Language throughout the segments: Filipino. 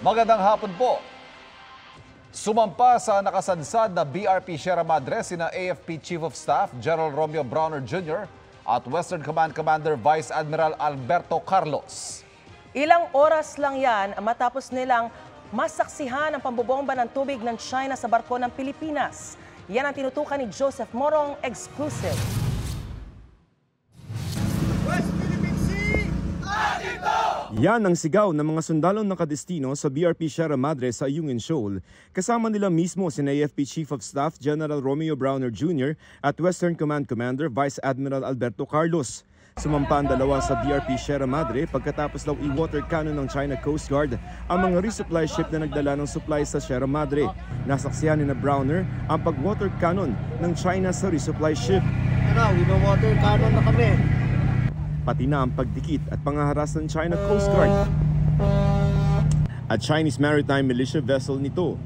Magandang hapon po. Sumampa sa nakasansad na BRP Sierra Madre sina AFP Chief of Staff General Romeo Browner Jr. at Western Command Commander Vice Admiral Alberto Carlos. Ilang oras lang yan matapos nilang masaksihan ang pambobomba ng tubig ng China sa barko ng Pilipinas. Yan ang tinutukan ni Joseph Morong, exclusive. Yan ang sigaw ng mga sundalong nakadestino sa BRP Sierra Madre sa Ayungin Shoal. Kasama nila mismo si AFP Chief of Staff General Romeo Browner Jr. at Western Command Commander Vice Admiral Alberto Carlos. Sumampa ang dalawa sa BRP Sierra Madre pagkatapos daw i-water cannon ng China Coast Guard ang mga resupply ship na nagdala ng supplies sa Sierra Madre. Nasaksihan ni Browner ang pag-water cannon ng China sa resupply ship. Wino-water cannon na kami. Pati na ang pagdikit at pangaharas ng China Coast Guard at Chinese maritime militia vessel nito.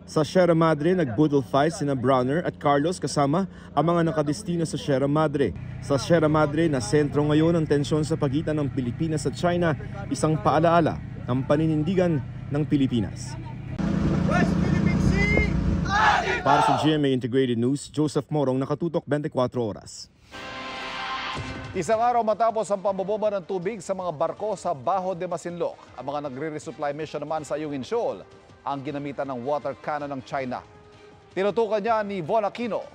Sa Sierra Madre, nag-budol fight sina Browner at Carlos kasama ang mga nakadestino sa Sierra Madre. Sa Sierra Madre, na sentro ngayon ang tensyon sa pagitan ng Pilipinas at China, isang paalaala ng paninindigan ng Pilipinas. Para sa GMA Integrated News, Joseph Morong, nakatutok 24 oras. Isang araw matapos ang pambobomba ng tubig sa mga barko sa Bajo de Masinloc, ang mga nagre-resupply mission naman sa Ayungin Shoal ang ginamitan ng water cannon ng China. Tinutukan niya ni Von Aquino.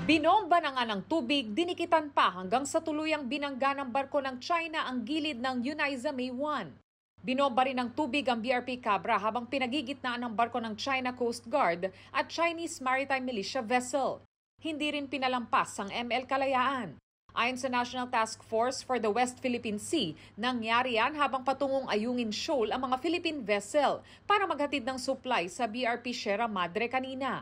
Binomba na nga ng tubig, dinikitan pa hanggang sa tuluyang binangga ng barko ng China ang gilid ng Uniza May 1. Binomba rin ng tubig ang BRP Cabra habang pinagigitnaan ng barko ng China Coast Guard at Chinese Maritime Militia vessel. Hindi rin pinalampas ang ML Kalayaan. Ayon sa National Task Force for the West Philippine Sea, nangyari yan habang patungong Ayungin Shoal ang mga Philippine vessel para maghatid ng supply sa BRP Sierra Madre kanina.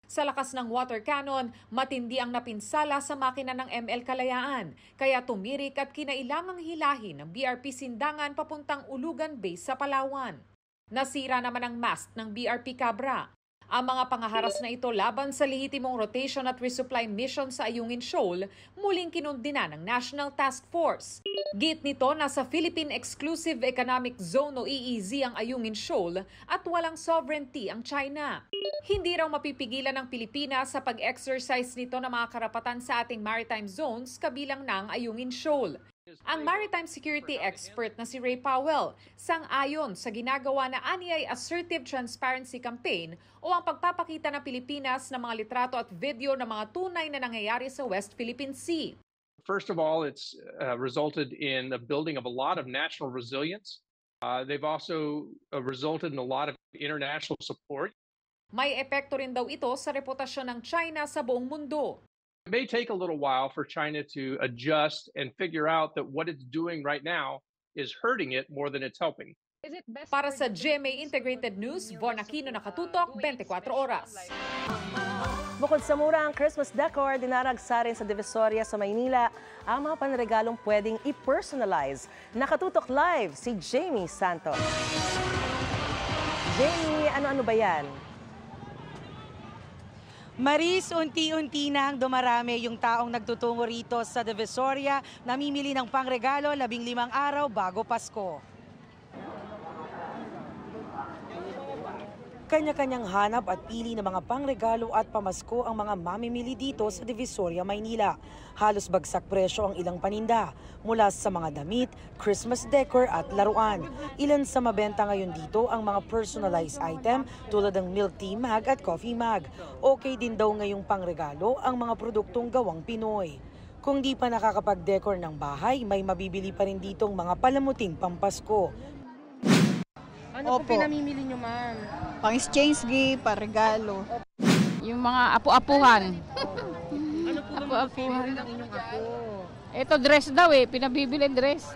Sa lakas ng water cannon, matindi ang napinsala sa makina ng ML Kalayaan, kaya tumirik at kinailangang hilahin ng BRP Sindangan papuntang Ulugan Base sa Palawan. Nasira naman ang mast ng BRP Cabra. Ang mga pangaharas na ito laban sa lehitimong rotation at resupply mission sa Ayungin Shoal, muling kinundina ng National Task Force. Git nito, nasa Philippine Exclusive Economic Zone o EEZ ang Ayungin Shoal at walang sovereignty ang China. Hindi raw mapipigilan ng Pilipinas sa pag-exercise nito ng mga karapatan sa ating maritime zones kabilang ng Ayungin Shoal. Ang maritime security expert na si Ray Powell, sang-ayon sa ginagawa na aniyay assertive transparency campaign o ang pagpapakita ng Pilipinas ng mga litrato at video ng mga tunay na nangyayari sa West Philippine Sea. First of all, it's resulted in the building of a lot of national resilience. They've also resulted in a lot of international support. May epekto rin daw ito sa reputasyon ng China sa buong mundo. It may take a little while for China to adjust and figure out that what it's doing right now is hurting it more than it's helping. Para sa GMA Integrated News, Von Aquino, nakatutok 24 oras. Bukod sa murang Christmas decor, dinaragsa rin sa Divisoria sa Maynila ang mga panregalong pwedeng i-personalize. Nakatutok live si Jamie Santos. Jamie, ano-ano ba yan? Maris, unti-unti nang dumarami yung taong nagtutungo rito sa Divisoria, namimili ng pangregalo 15 araw bago Pasko. Kanya-kanyang hanap at pili ng mga pangregalo at pamasko ang mga mamimili dito sa Divisoria, Maynila. Halos bagsak presyo ang ilang paninda, mula sa mga damit, Christmas decor at laruan. Ilan sa mabenta ngayon dito ang mga personalized item tulad ng milk tea mug at coffee mug. Okay din daw ngayong pangregalo ang mga produktong gawang Pinoy. Kung di pa nakakapag-decor ng bahay, may mabibili pa rin ditong mga palamuting pampasko. Ano po pinamimili nyo, ma'am? Pang-exchange gift, pang-regalo. Yung mga apu-apuhan. Ano po ang favorite ng inyong apo? Ito dress daw pinabibili dress.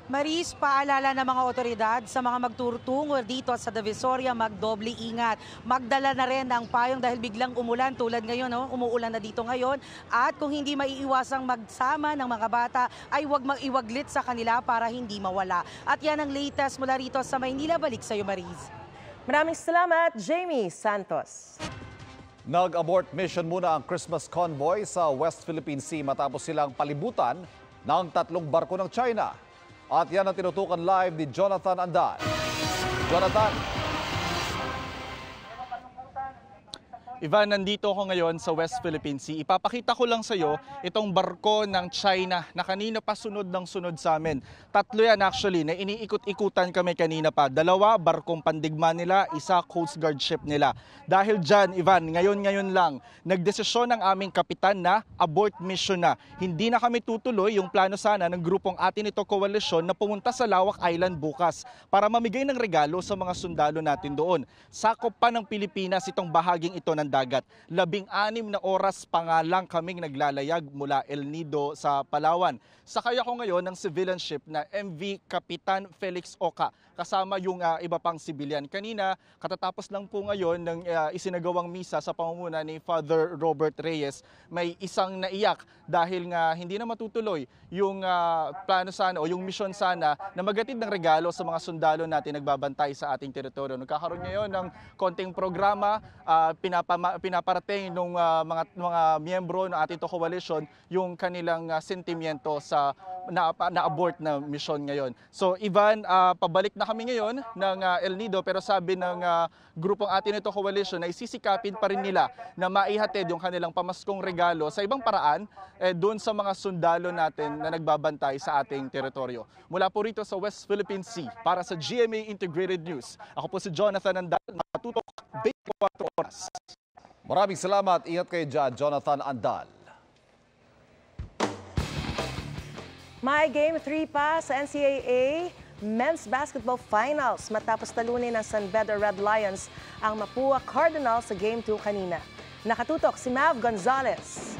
Maris, paalala ng mga otoridad sa mga magtutungo dito sa Divisoria, magdoble ingat. Magdala na rin ng payong dahil biglang umulan tulad ngayon, umuulan na dito ngayon. At kung hindi maiiwasang magsama ng mga bata, ay huwag mag-iwaglit sa kanila para hindi mawala. At yan ang latest mula rito sa Maynila. Balik sa iyo, Maris. Maraming salamat, Jamie Santos. Nag-abort mission muna ang Christmas convoy sa West Philippine Sea matapos silang palibutan ng 3 barko ng China. At yan ang tinutukan live ni Jonathan Andal. Jonathan. Ivan, nandito ako ngayon sa West Philippine Sea. Ipapakita ko lang sa iyo itong barko ng China na kanina pa sunod ng sunod sa amin. 3 yan actually, na iniikot-ikutan kami kanina pa. 2 barkong pandigma nila, 1 Coast Guard ship nila. Dahil dyan, Ivan, ngayon lang, nagdesisyon ng aming kapitan na abort mission na. Hindi na kami tutuloy yung plano sana ng grupong atin ito koalisyon na pumunta sa Lawak Island bukas para mamigay ng regalo sa mga sundalo natin doon. Sakop pa ng Pilipinas itong bahaging ito ng dagat. 16 na oras pa nga lang kaming naglalayag mula El Nido sa Palawan. Sakay ako ngayon ng civilian ship na MV Kapitan Felix Oca kasama yung iba pang sibilyan. Kanina, katatapos lang po ngayon ng isinagawang misa sa pamumuno ni Father Robert Reyes. May isang naiyak dahil nga hindi na matutuloy yung plano sana o yung mission sana na magatid ng regalo sa mga sundalo natin nagbabantay sa ating teritoryo. Nagkakaroon ngayon ng konting programa, pinaparating ng mga miyembro ng ating coalition yung kanilang sentimiento sa na-abort na mission ngayon. So Ivan, pabalik na kami ngayon ng El Nido pero sabi ng grupong atin ito coalition na isisikapin pa rin nila na maihatid yung kanilang pamaskong regalo sa ibang paraan doon sa mga sundalo natin na nagbabantay sa ating teritoryo. Mula po rito sa West Philippine Sea para sa GMA Integrated News. Ako po si Jonathan Andal, matutok 24 oras. Maraming salamat. Ingat kayo dyan, Jonathan Andal. May Game 3 pa sa NCAA Men's Basketball Finals matapos talunin ng San Beda Red Lions ang Mapua Cardinals sa Game 2 kanina. Nakatutok si Mav Gonzalez.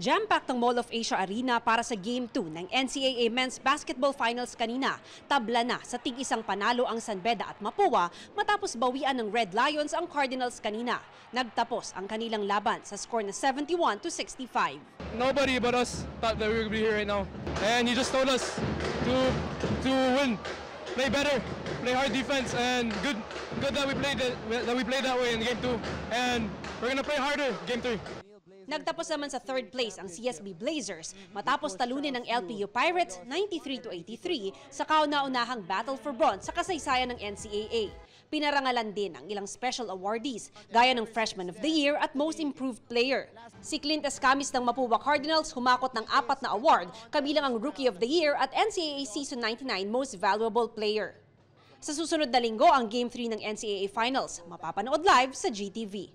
Jam-packed ang Mall of Asia Arena para sa Game 2 ng NCAA Men's Basketball Finals kanina. Tabla na sa tig-isang panalo ang San Beda at Mapua matapos bawian ng Red Lions ang Cardinals kanina. Nagtapos ang kanilang laban sa score na 71-65. Nobody but us thought that we would be here right now. And he just told us to win, play better, play hard defense, and good that we played that way in Game 2. And we're gonna play harder Game 3. Nagtapos naman sa 3rd place ang CSB Blazers matapos talunin ng LPU Pirates 93-83 sa kauna-unahang battle for bronze sa kasaysayan ng NCAA. Pinarangalan din ang ilang special awardees gaya ng Freshman of the Year at Most Improved Player. Si Clint Escamis ng Mapua Cardinals humakot ng 4 na award kabilang ang Rookie of the Year at NCAA Season 99 Most Valuable Player. Sa susunod na linggo ang Game 3 ng NCAA Finals, mapapanood live sa GTV.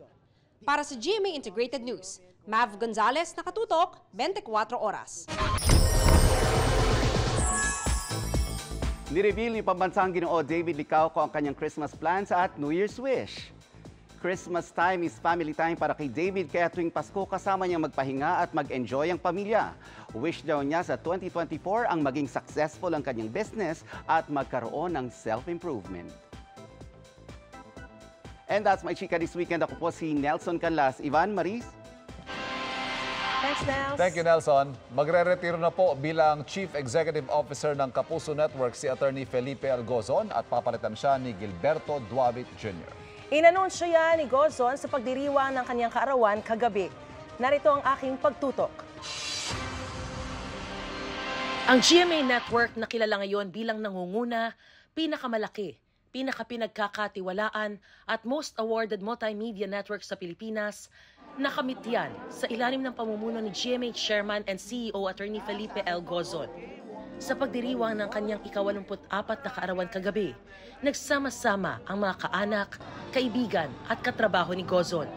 Para sa GMA Integrated News, Mav Gonzalez, nakatutok, 24 oras. Nireveal ni Pambansang Ginoo David Licauco ang kanyang Christmas plans at New Year's wish. Christmas time is family time para kay David kaya tuwing Pasko kasama niyang magpahinga at mag-enjoy ang pamilya. Wish daw niya sa 2024 ang maging successful ang kanyang business at magkaroon ng self-improvement. And that's my chika this weekend. Ako po si Nelson Canlas. Ivan, Maris? Thanks, Nels. Thank you, Nelson. Magre-retiro na po bilang Chief Executive Officer ng Kapuso Network si Attorney Felipe Algozon at papalitan siya ni Gilberto Duavit Jr. Inanunsyo yan ni Gozon sa pagdiriwang ng kanyang kaarawan kagabi. Narito ang aking pagtutok. Ang GMA Network na kilala ngayon bilang nangunguna, pinakamalaki, pinakapinagkakatiwalaan at most awarded multimedia network sa Pilipinas, nakamit yan sa ilalim ng pamumuno ni GMA Chairman and CEO Attorney Felipe L. Gozon. Sa pagdiriwang ng kanyang ika-84 na kaarawan kagabi, nagsama-sama ang mga kaanak, kaibigan at katrabaho ni Gozon.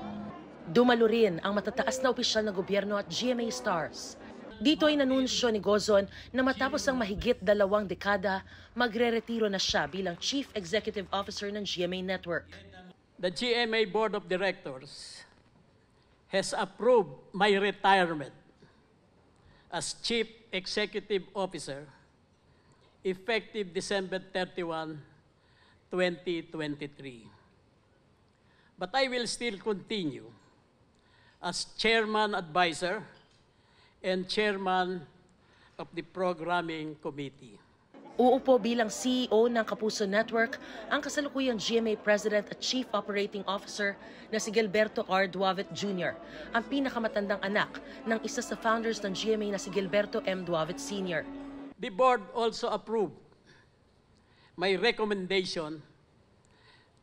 Dumalo rin ang matataas na opisyal na gobyerno at GMA stars. Dito ay nanunsyo ni Gozon na matapos ang mahigit 2 dekada, magre-retiro na siya bilang Chief Executive Officer ng GMA Network. The GMA Board of Directors has approved my retirement as Chief Executive Officer effective December 31, 2023. But I will still continue as Chairman Advisor and Chairman of the Programming Committee. Uupo bilang CEO ng Kapuso Network ang kasalukuyang GMA President at Chief Operating Officer na si Gilberto R. Duavit Jr., ang pinakamatandang anak ng isa sa founders ng GMA na si Gilberto M. Duavit Sr. The board also approved my recommendation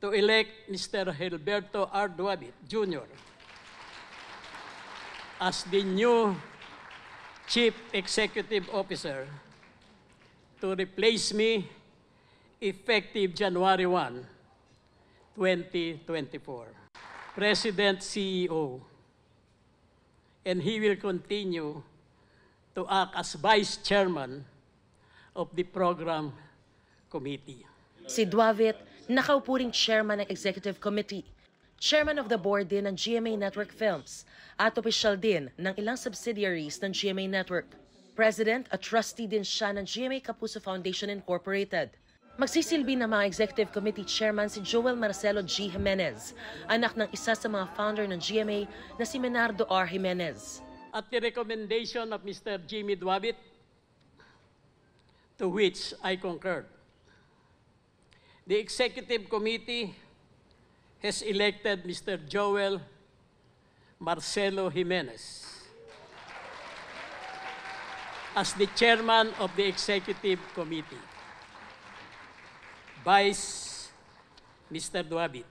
to elect Mr. Gilberto R. Duavit Jr. as the new Chief Executive Officer to replace me effective January 1, 2024. President CEO, and he will continue to act as Vice Chairman of the Program Committee. Si Duavit, nakaupo ring Chairman ng Executive Committee, Chairman of the Board din ng GMA Network Films, at opisyal din ng ilang subsidiaries ng GMA Network. President at trustee din siya ng GMA Kapuso Foundation Incorporated. Magsisilbi ng mga Executive Committee Chairman si Joel Marcelo G. Jimenez, anak ng isa sa mga founder ng GMA na si Menardo R. Jimenez. At the recommendation of Mr. Jimmy Duavit, to which I concurred, the Executive Committee has elected Mr. Joel Marcelo Jimenez as the Chairman of the Executive Committee. Vice Mr. Duavit,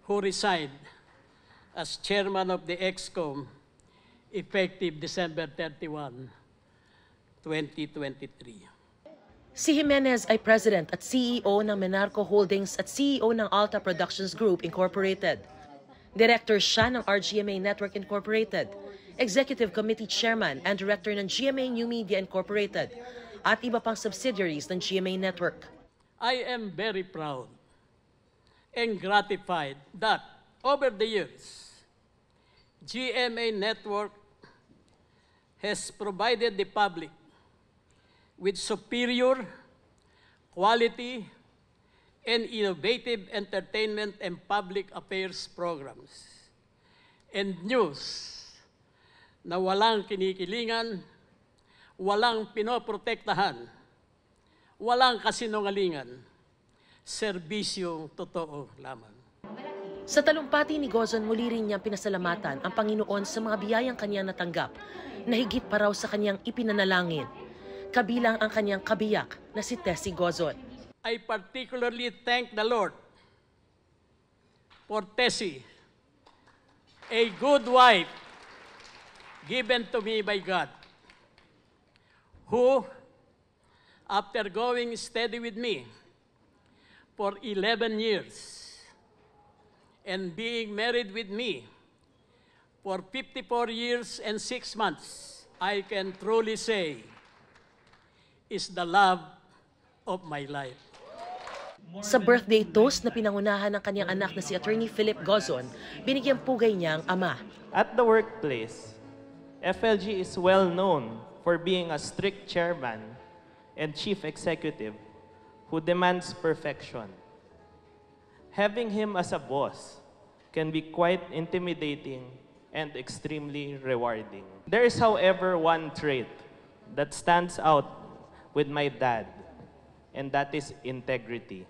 who resigned as Chairman of the ExCom effective December 31, 2023. Si Jimenez ay President at CEO ng Menarco Holdings at CEO ng Alta Productions Group Incorporated. Director siya ng RGMA Network Incorporated, Executive Committee Chairman and Director ng GMA New Media Incorporated, at iba pang subsidiaries ng GMA Network. I am very proud and gratified that over the years, GMA Network has provided the public with superior quality and innovative entertainment and public affairs programs and news na walang kinikilingan, walang pinoprotektahan, walang kasinungalingan, serbisyong totoo lamang. Sa talumpati ni Gozon, muli rin niyang pinasalamatan ang Panginoon sa mga biyayang kanyang natanggap na higit pa raw sa kanyang ipinanalangin, kabilang ang kanyang kabiyak na si Tessie Gozon. I particularly thank the Lord for Tessie, a good wife given to me by God, who, after going steady with me for 11 years and being married with me for 54 years and 6 months, I can truly say is the love of my life. Sa birthday toast na pinangunahan ng kanyang anak na si Attorney Philip Gozon, binigyang pugay niya ang ama. At the workplace, FLG is well known for being a strict chairman and chief executive who demands perfection. Having him as a boss can be quite intimidating and extremely rewarding. There is, however, one trait that stands out with my dad, and that is integrity.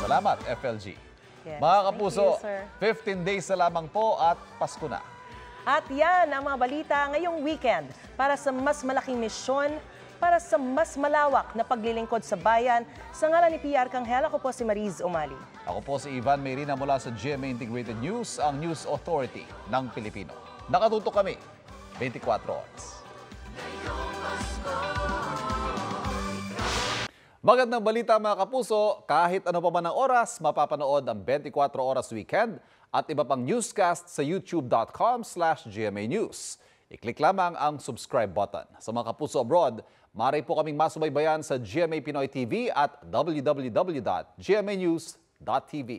Salamat, FLG. Yes, Mga kapuso, thank you, sir. 15 days na lamang po at Pasko na. At yan ang mga balita ngayong weekend para sa mas malaking misyon, para sa mas malawak na paglilingkod sa bayan. Sa ngalan ni PR Kanghel, ako po si Mariz Umali. Ako po si Ivan Mayrina mula sa GMA Integrated News, ang News Authority ng Pilipino. Nakatutok kami 24 oras. Magandang balita mga kapuso, kahit ano pa man ang oras, mapapanood ang 24 Oras Weekend at iba pang newscast sa youtube.com/GMA News. I-click lamang ang subscribe button. Sa mga kapuso abroad, maaari po kaming masubaybayan sa GMA Pinoy TV at www.gmanews.tv.